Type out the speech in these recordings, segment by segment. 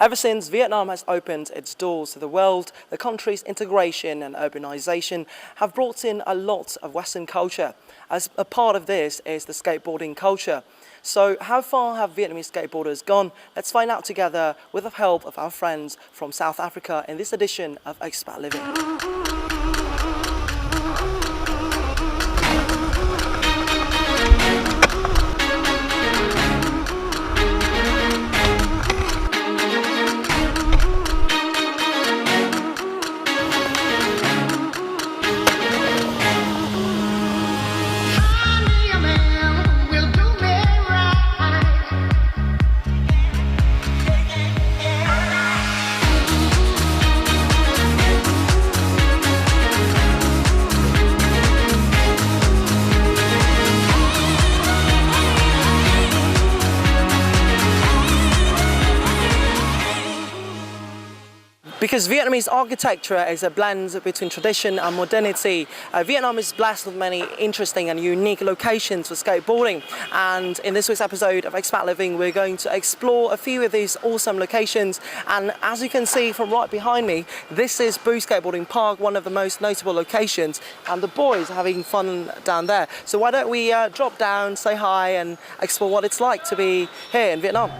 Ever since Vietnam has opened its doors to the world, the country's integration and urbanization have brought in a lot of Western culture. As a part of this is the skateboarding culture. So how far have Vietnamese skateboarders gone? Let's find out together with the help of our friends from South Africa in this edition of Expat Living. Because Vietnamese architecture is a blend between tradition and modernity, Vietnam is blessed with many interesting and unique locations for skateboarding. And in this week's episode of Expat Living, we're going to explore a few of these awesome locations. And as you can see from right behind me, this is Boo Skateboarding Park, one of the most notable locations. And the boys are having fun down there. So why don't we drop down, say hi, and explore what it's like to be here in Vietnam.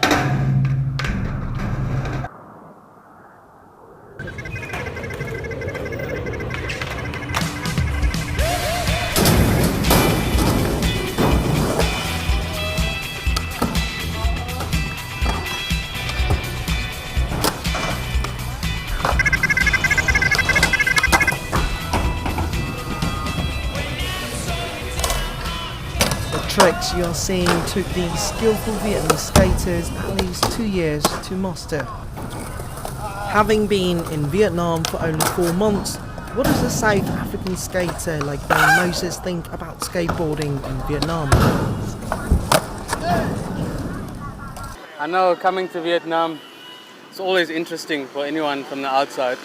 Tricks you are seeing took these skillful Vietnamese skaters at least 2 years to master. Having been in Vietnam for only 4 months, what does a South African skater like Wayne Moses think about skateboarding in Vietnam? I know coming to Vietnam, it's always interesting for anyone from the outside.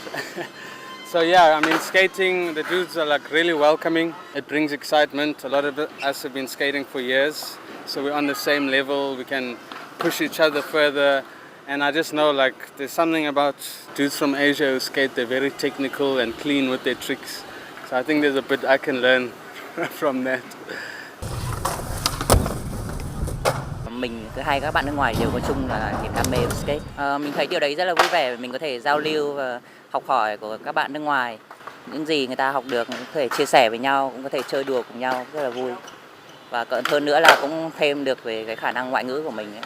So yeah, I mean, skating, the dudes are like really welcoming. It brings excitement. A lot of us have been skating for years, so we're on the same level. We can push each other further. And I just know like there's something about dudes from Asia who skate. They're very technical and clean with their tricks. So I think there's a bit I can learn from that. Mình với hai các bạn nước ngoài đều có chung là niềm đam mê với skate. Mình thấy điều đấy rất là vui vẻ, mình có thể giao lưu và học hỏi của các bạn nước ngoài. Những gì người ta học được cũng có thể chia sẻ với nhau, cũng có thể chơi đùa cùng nhau, rất là vui. Và hơn nữa là cũng thêm được về cái khả năng ngoại ngữ của mình ấy.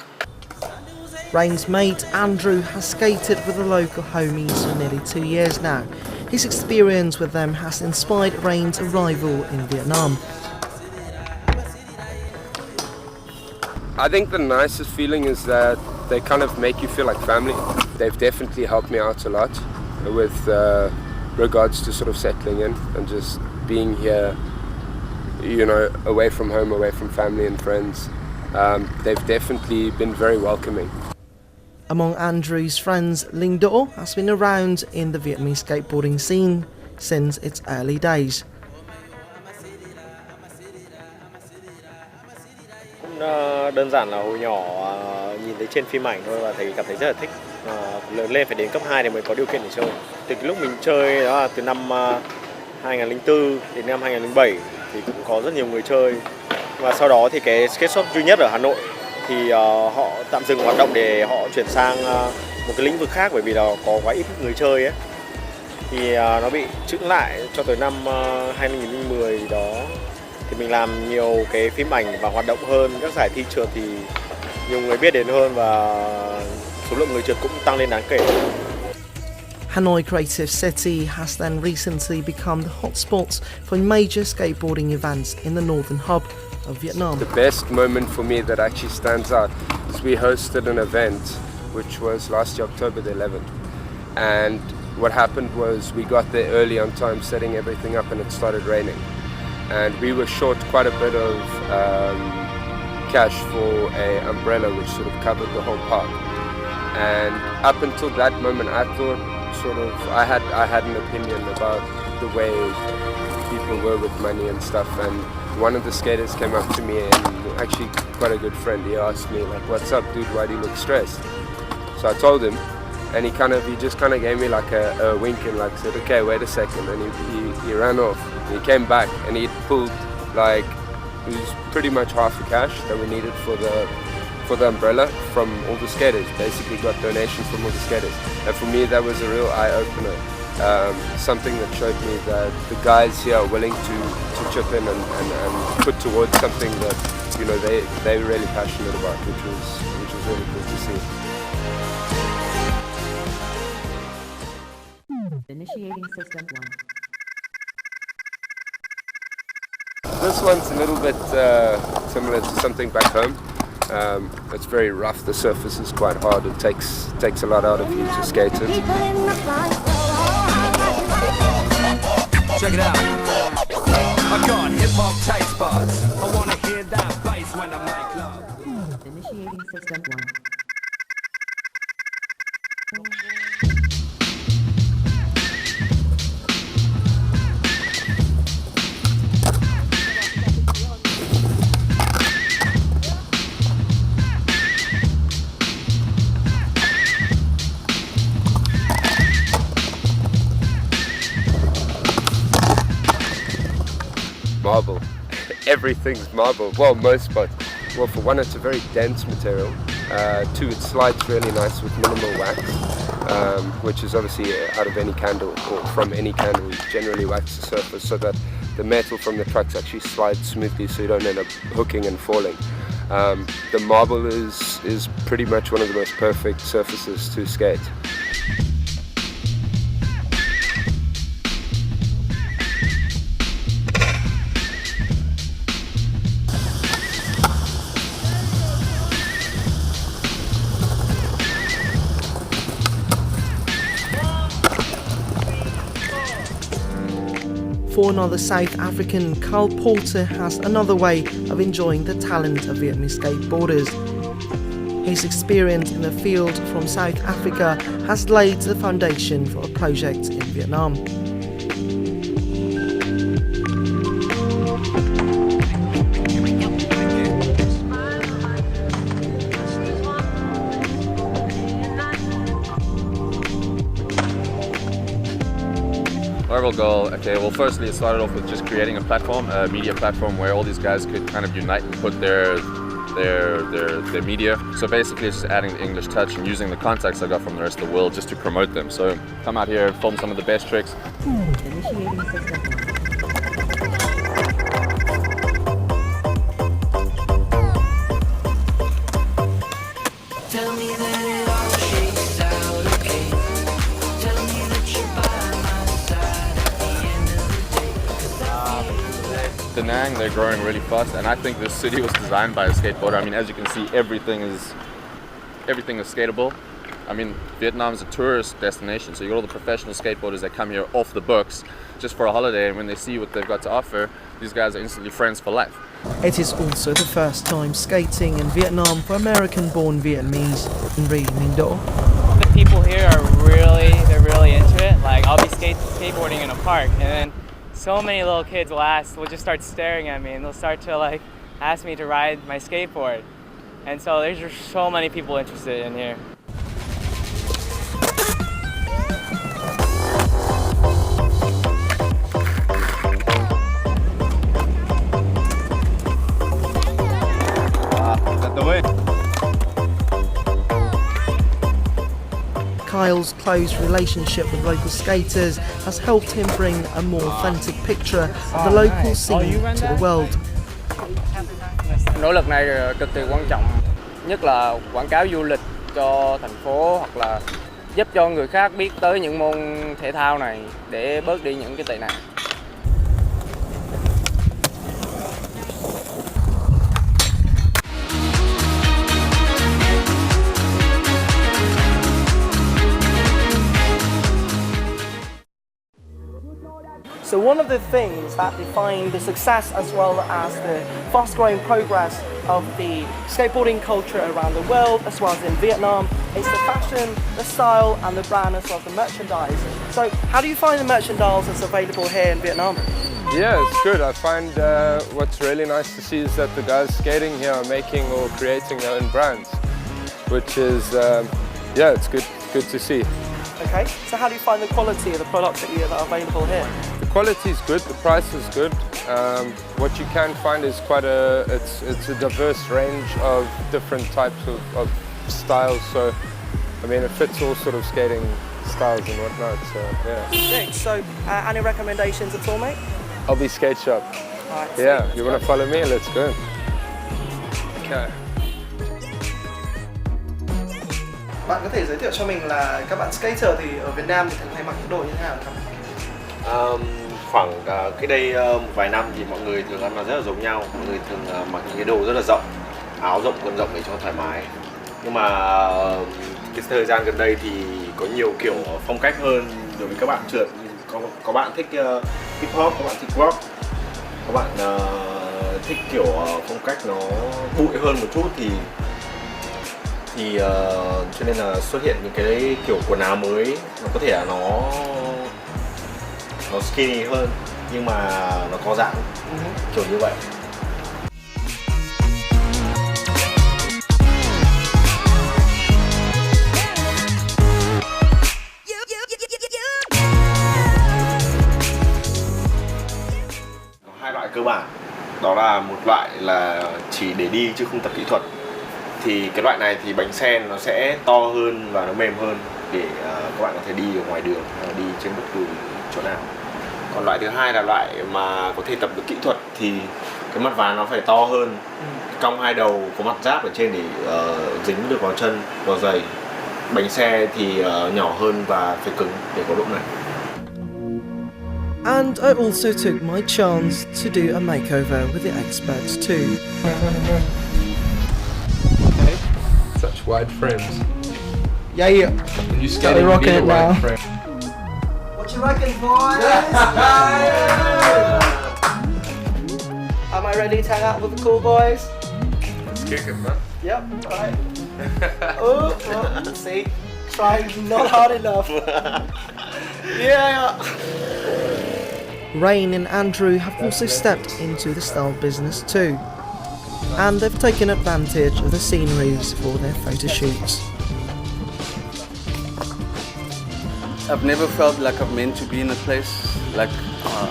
Rain's mate Andrew has skated with the local homies for nearly 2 years now. His experience with them has inspired Rain's arrival in Vietnam. I think the nicest feeling is that they kind of make you feel like family. They've definitely helped me out a lot with regards to sort of settling in and just being here, you know, away from home, away from family and friends. They've definitely been very welcoming. Among Andrew's friends, Linh Do has been around in the Vietnamese skateboarding scene since its early days. Đơn giản là hồi nhỏ nhìn thấy trên phim ảnh thôi và cảm thấy rất là thích. Lớn lên phải đến cấp 2 thì mới có điều kiện để chơi. Từ cái lúc mình chơi đó là từ năm 2004 đến năm 2007 thì cũng có rất nhiều người chơi. Và sau đó thì cái skate shop duy nhất ở Hà Nội thì họ tạm dừng hoạt động để họ chuyển sang một cái lĩnh vực khác bởi vì là có quá ít người chơi ấy. Thì nó bị chững lại cho tới năm 2010 đó. Thì mình làm nhiều cái phim ảnh và hoạt động hơn, các giải thi trượt thì nhiều người biết đến hơn và số lượng người trượt cũng tăng lên đáng kể. Hanoi Creative City has then recently become the hotspot for major skateboarding events in the northern hub of Vietnam. The best moment for me that actually stands out is we hosted an event which was last year, October the 11th. And what happened was we got there early on time, setting everything up, and it started raining. And we were short quite a bit of cash for an umbrella which sort of covered the whole park. And up until that moment I thought I had an opinion about the way people were with money and stuff, and one of the skaters came up to me, and actually quite a good friend, he asked me like, "What's up, dude, why do you look stressed?" So I told him, and he just kind of gave me like a wink and like said, okay, wait a second, and he ran off. And he came back and he pulled like, it was pretty much half the cash that we needed for the umbrella from all the skaters. Basically got donations from all the skaters, and for me that was a real eye-opener. Something that showed me that the guys here are willing to chip in and put towards something that, you know, they're really passionate about, which was really cool to see. Initiating system 1. This one's a little bit similar to something back home. It's very rough, the surface is quite hard, it takes a lot out of you to skate it. Check it out. I got hip-hop taste buds. I wanna hear that bass when I make love. Initiating system 1. Marble. Everything's marble. Well, most spots. Well, for one, it's a very dense material. Two, it slides really nice with minimal wax, which is obviously out of any candle or from any candle. We generally wax the surface so that the metal from the trucks actually slides smoothly, so you don't end up hooking and falling. The marble is pretty much one of the most perfect surfaces to skate. For another South African, Carl Porter has another way of enjoying the talent of Vietnamese skateboarders. His experience in the field from South Africa has laid the foundation for a project in Vietnam. Our goal, okay, well firstly it started off with just creating a platform, a media platform where all these guys could kind of unite and put their media. So basically it's just adding the English touch and using the contacts I got from the rest of the world just to promote them. So come out here, film some of the best tricks. Initiating system 1. Da Nang, they're growing really fast, and I think this city was designed by a skateboarder. I mean, as you can see, everything is skatable. I mean, Vietnam is a tourist destination, so you got all the professional skateboarders that come here off the books just for a holiday, and when they see what they've got to offer, these guys are instantly friends for life. It is also the first time skating in Vietnam for American-born Vietnamese Ri Minh Do. The people here are they're really into it. Like, I'll be skateboarding in a park, and then so many little kids will just start staring at me, and they'll start to like ask me to ride my skateboard. And so there's just so many people interested in here. Kyle's close relationship with local skaters has helped him bring a more authentic picture of the local scene to the world. Nỗ lực này cực kỳ quan trọng, nhất là quảng cáo du lịch cho thành phố hoặc là giúp cho người khác biết tới những môn thể thao này để bớt đi những cái tệ nạn. So one of the things that define the success as well as the fast-growing progress of the skateboarding culture around the world, as well as in Vietnam, is the fashion, the style and the brand, as well as the merchandise. So how do you find the merchandise that's available here in Vietnam? Yeah, it's good. I find what's really nice to see is that the guys skating here are making or creating their own brands, which is, yeah, it's good. good to see. Okay, so how do you find the quality of the products that are available here? The quality is good, the price is good. What you can find is it's a diverse range of different types of styles. So, I mean, it fits all sort of skating styles and whatnot. So, yeah. Sick. So, any recommendations at all, mate? I'll be skate shop. Alright, Yeah, sweet. you want to follow me? Let's go. Okay. Bạn có thể giới thiệu cho mình là các bạn skater thì ở Việt Nam thì thường hay mặc những đồ như thế nào không? Khoảng cái đây một vài năm thì mọi người thường ăn mặc rất là giống nhau, mọi người thường mặc những cái đồ rất là rộng, áo rộng quần rộng để cho thoải mái. Nhưng mà cái thời gian gần đây thì có nhiều kiểu phong cách hơn đối với các bạn trượt. Có bạn thích hip hop, có bạn thích rock, có bạn thích kiểu phong cách nó bụi hơn một chút thì cho nên là xuất hiện những cái kiểu quần áo mới, nó có thể là nó skinny hơn nhưng mà nó có giãn, kiểu như vậy. Có hai loại cơ bản, đó là một loại là chỉ để đi chứ không tập kỹ thuật. Thì cái loại này thì bánh sen nó sẽ to hơn và nó mềm hơn để các bạn có thể đi ở ngoài đường hay là đi trên bất cứ chỗ nào. Còn loại thứ hai là loại mà có thể tập được kỹ thuật thì cái mặt ván nó phải to hơn, cong hai đầu, có mặt giáp ở trên để dính được vào chân, vào giày. Bánh xe thì nhỏ hơn và phải cứng để có độ nặng. And I also took my chance to do a makeover with the experts too. Such wide frames. Yeah, yeah. And you skating rocking it now. frame. What you reckon, boys? Am I ready to hang out with the cool boys? Let's kick it, man. Yep, right. Oh, see, trying not hard enough. Yeah. Rain and Andrew have also stepped into the style business too, and they've taken advantage of the sceneries for their photo shoots. I've never felt like I'm meant to be in a place, like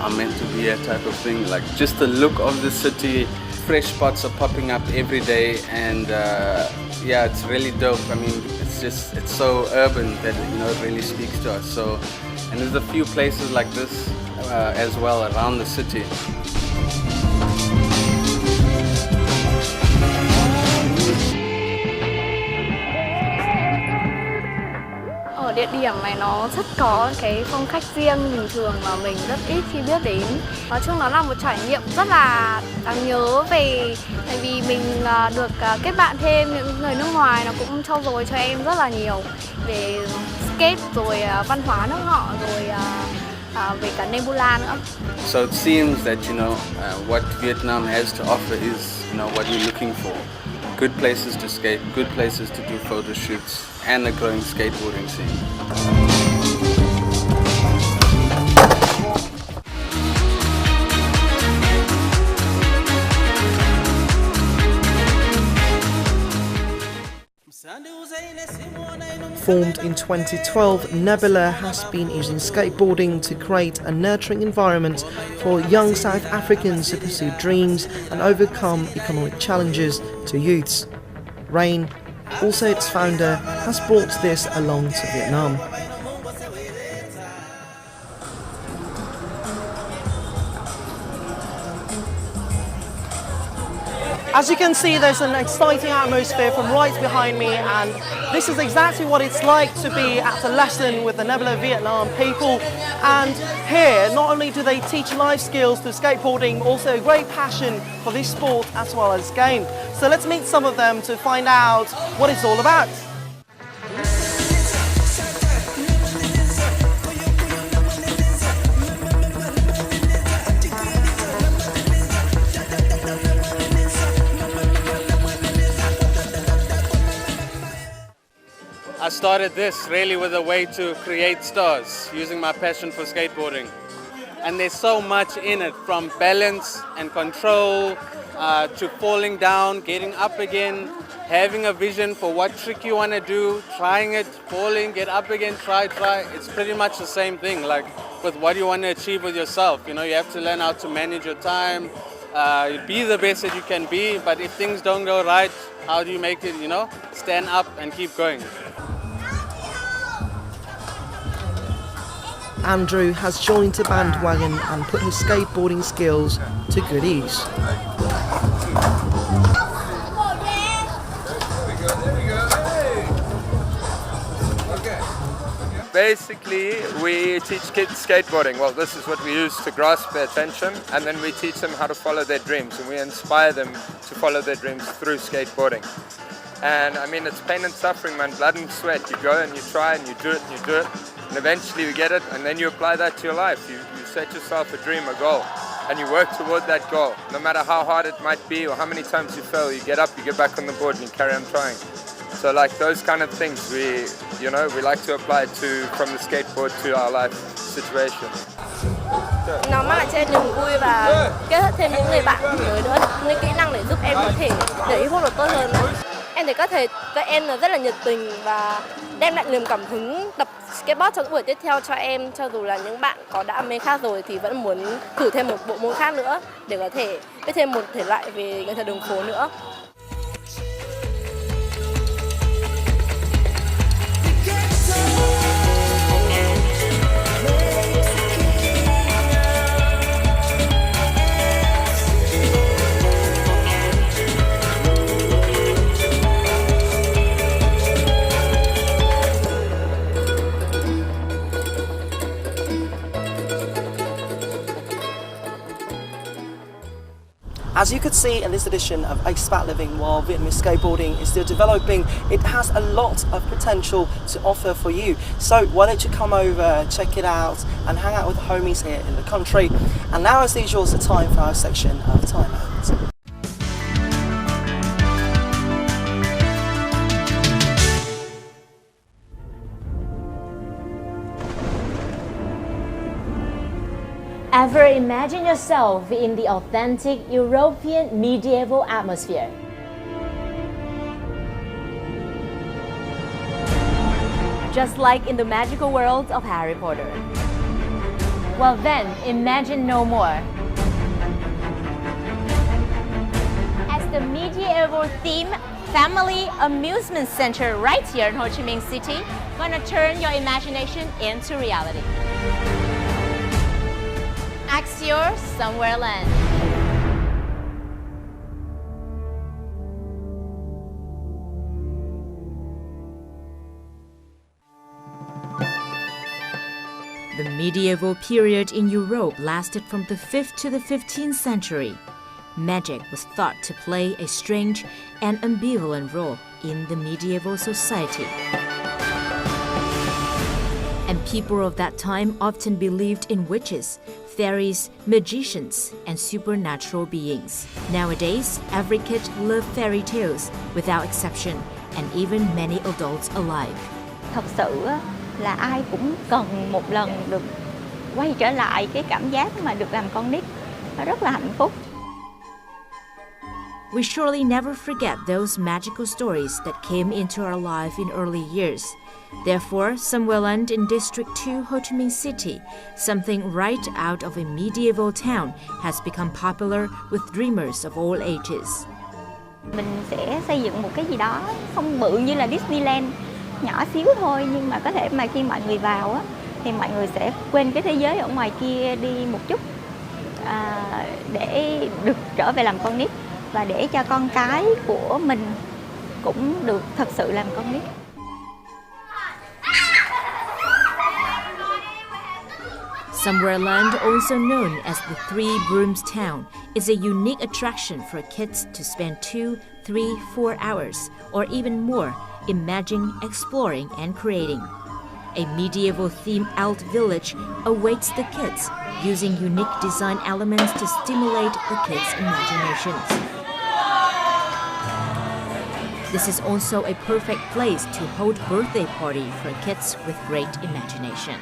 I'm meant to be here type of thing. Like just the look of the city, fresh spots are popping up every day, and yeah, it's really dope. I mean, it's so urban that it really speaks to us. So, and there's a few places like this as well around the city. Ở địa điểm này nó rất có cái phong cách riêng bình thường mà mình rất ít khi biết đến. Nói chung nó là một trải nghiệm rất là đáng nhớ tại vì mình được kết bạn thêm những người nước ngoài, nó cũng trau dồi cho em rất là nhiều về skate rồi văn hóa nước họ rồi về cả Nebula nữa. So it seems that what Vietnam has to offer is what we're looking for. Good places to skate, good places to do photo shoots, and a growing skateboarding scene. Formed in 2012, Nebula has been using skateboarding to create a nurturing environment for young South Africans to pursue dreams and overcome economic challenges to youths. Rain, also its founder, has brought this along to Vietnam. As you can see, there's an exciting atmosphere from right behind me, and this is exactly what it's like to be at a lesson with the Nebula Vietnam people. And here, not only do they teach life skills through skateboarding, also a great passion for this sport as well as game. So let's meet some of them to find out what it's all about. I started this really with a way to create stars using my passion for skateboarding. And there's so much in it, from balance and control to falling down, getting up again, having a vision for what trick you want to do, trying it, falling, get up again, try. It's pretty much the same thing, like with what you want to achieve with yourself. You know, you have to learn how to manage your time, be the best that you can be, but if things don't go right, how do you make it, you know, stand up and keep going. Andrew has joined the bandwagon and put his skateboarding skills to good use. Basically, we teach kids skateboarding. Well, this is what we use to grasp their attention, and then we teach them how to follow their dreams, and we inspire them to follow their dreams through skateboarding. And I mean, it's pain and suffering, man, blood and sweat. You go and you try and you do it, and eventually you get it, and then you apply that to your life. You set yourself a dream, a goal, and you work toward that goal. No matter how hard it might be or how many times you fail, you get up, you get back on the board, and you carry on trying. So like those kind of things, we like to apply from the skateboard to our life situation. Nó mang lại cho em niềm vui và kết hợp thêm những người bạn mới nữa, những kỹ năng để giúp em có thể để ý được tốt hơn. Em thấy các em rất là nhiệt tình và đem lại niềm cảm hứng tập skateboard cho những buổi tiếp theo cho em, cho dù là những bạn có đã mê khác rồi thì vẫn muốn thử thêm một bộ môn khác nữa để có thể biết thêm một thể loại về nghệ thuật đường phố nữa. As you could see in this edition of Expat Living, while Vietnamese skateboarding is still developing, it has a lot of potential to offer for you. So why don't you come over, check it out, and hang out with the homies here in the country. And now, as usual, it's the time for our section of Time Out. Ever imagine yourself in the authentic European medieval atmosphere? Just like in the magical world of Harry Potter. Well then, imagine no more. As the medieval theme family amusement center right here in Ho Chi Minh City, gonna turn your imagination into reality. Axior Somewhere Land. The medieval period in Europe lasted from the 5th to the 15th century. Magic was thought to play a strange and ambivalent role in the medieval society. And people of that time often believed in witches, fairies, magicians, and supernatural beings. Nowadays, every kid loves fairy tales without exception, and even many adults alike. Thật sự là ai cũng cần một lần được quay trở lại cái cảm giác mà được làm con nít. Nó rất là hạnh phúc. We surely never forget those magical stories that came into our life in early years. Therefore, Somewhere Land in District 2 Ho Chi Minh City, something right out of a medieval town, has become popular with dreamers of all ages. Mình sẽ xây dựng một cái gì đó không bự như là Disneyland, nhỏ xíu thôi, nhưng mà có thể mà khi mọi người vào á, thì mọi người sẽ quên cái thế giới ở ngoài kia đi một chút, để được trở về làm con nít và để cho con cái của mình cũng được thật sự làm con nít. Somewhere Land, also known as the Three Brooms Town, is a unique attraction for kids to spend 2, 3, 4 hours, or even more, imagining, exploring, and creating. A medieval-themed alt village awaits the kids, using unique design elements to stimulate the kids' imaginations. This is also a perfect place to hold birthday party for kids with great imagination.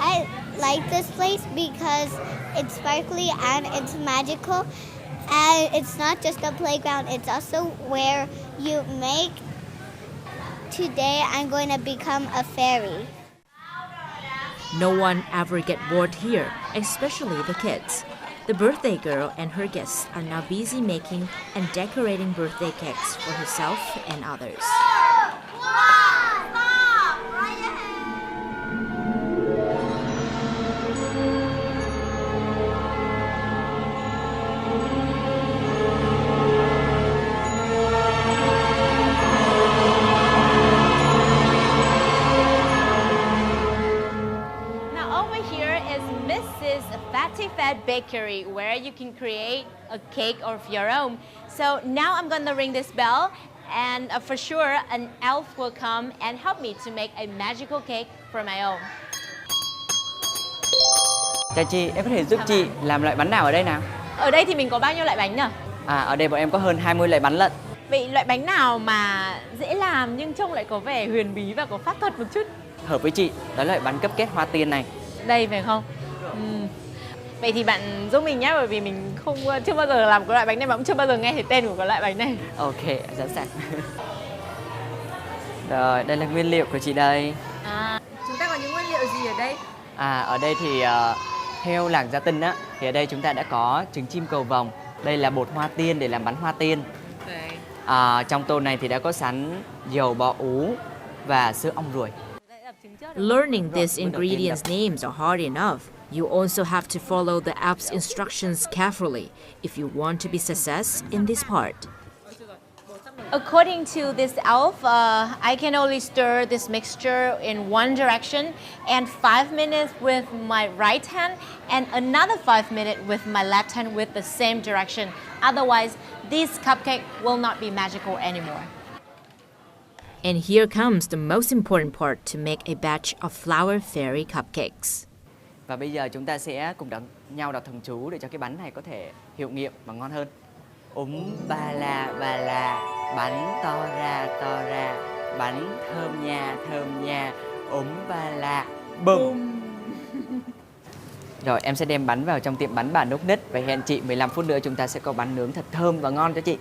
I like this place because it's sparkly and it's magical, And it's not just a playground, it's also where you make. Today I'm going to become a fairy. No one ever get bored here, especially the kids. The birthday girl and her guests are now busy making and decorating birthday cakes for herself and others. Fat bakery where you can create a cake of your own. So now I'm gonna ring this bell and for sure an elf will come and help me to make a magical cake for my own. Chào chị, em có thể giúp chị làm loại bánh nào ở đây nào? Ở đây thì mình có bao nhiêu loại bánh nhỉ? Ở đây bọn em có hơn 20 loại bánh lận. Vậy loại bánh nào mà dễ làm nhưng trông lại có vẻ huyền bí và có pháp thuật một chút? Hợp với chị, đó là loại bánh cupcake hoa tiên này. Đây phải không? Vậy thì bạn giúp mình nhé, bởi vì mình chưa bao giờ làm cái loại bánh này mà cũng chưa bao giờ nghe thấy tên của cái loại bánh này. Ok, sẵn sàng. Rồi, đây là nguyên liệu của chị đây. Chúng ta có những nguyên liệu gì ở đây? Ở đây thì theo làng Gia Tân á, thì ở đây chúng ta đã có trứng chim cầu vồng. Đây là bột hoa tiên để làm bánh hoa tiên. Trong tô này thì đã có sẵn dầu bò ú và sữa ong ruồi. Learning these ingredients' names are hard enough. You also have to follow the app's instructions carefully if you want to be success in this part. According to this elf, I can only stir this mixture in one direction and 5 minutes with my right hand and another 5 minutes with my left hand with the same direction. Otherwise, this cupcake will not be magical anymore. And here comes the most important part to make a batch of flower fairy cupcakes. Và bây giờ chúng ta sẽ cùng nhau đọc thần chú để cho cái bánh này có thể hiệu nghiệm và ngon hơn. Ba la, bánh to ra, bánh thơm nha, ba la, bum. Rồi em sẽ đem bánh vào trong tiệm bánh bà Núc Nít và hẹn chị 15 phút nữa chúng ta sẽ có bánh nướng thật thơm và ngon cho chị.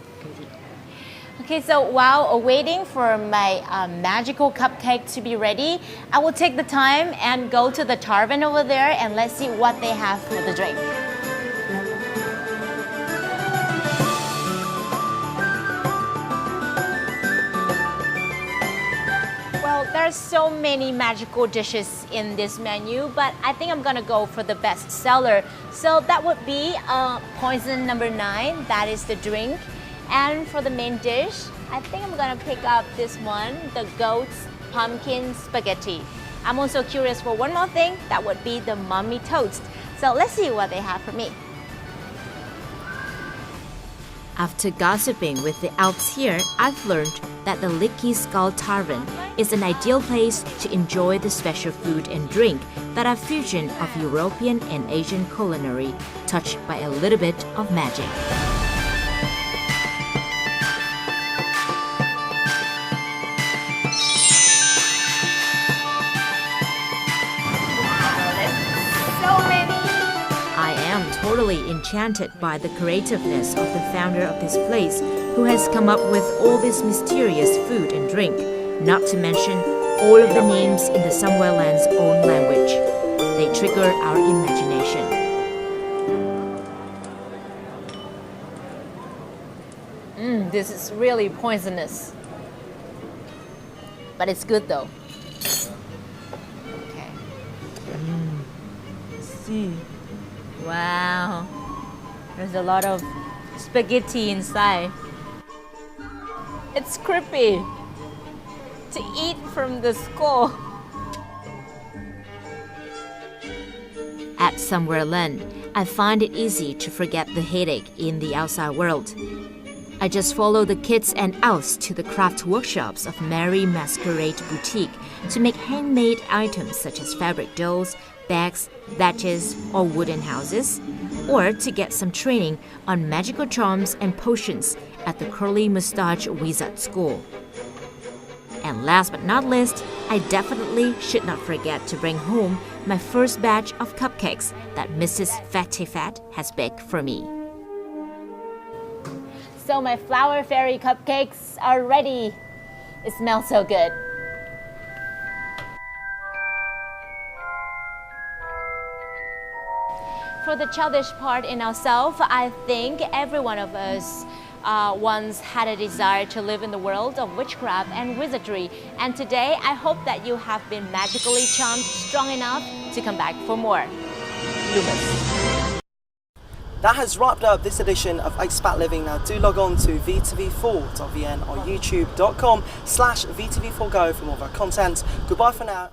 Okay, so while awaiting for my magical cupcake to be ready, I will take the time and go to the tavern over there and let's see what they have for the drink. Well, there are so many magical dishes in this menu, but I think I'm gonna go for the best seller. So that would be poison number 9, that is the drink. And for the main dish, I think I'm gonna pick up this one, the goat's pumpkin spaghetti. I'm also curious for one more thing, that would be the mummy toast. So let's see what they have for me. After gossiping with the elves here, I've learned that the Licky Skull Tavern is an ideal place to enjoy the special food and drink that are fusion of European and Asian culinary, touched by a little bit of magic. Totally enchanted by the creativeness of the founder of this place, who has come up with all this mysterious food and drink, not to mention all of the names in the Somewhereland's own language. They trigger our imagination. This is really poisonous. But it's good though. Okay. Let's see. Wow, there's a lot of spaghetti inside. It's creepy to eat from the skull. At Somewhereland, I find it easy to forget the headache in the outside world. I just follow the kids and elves to the craft workshops of Merry Masquerade Boutique to make handmade items such as fabric dolls, bags, badges, or wooden houses, or to get some training on magical charms and potions at the Curly Mustache Wizard School. And last but not least, I definitely should not forget to bring home my first batch of cupcakes that Mrs. Fatty Fat has baked for me. So my flower fairy cupcakes are ready. It smells so good. For the childish part in ourselves, I think every one of us once had a desire to live in the world of witchcraft and wizardry. And today, I hope that you have been magically charmed strong enough to come back for more. Loomis. That has wrapped up this edition of Expat Living. Now do log on to vtv4.vn or youtube.com/vtv4go for more of our content. Goodbye for now.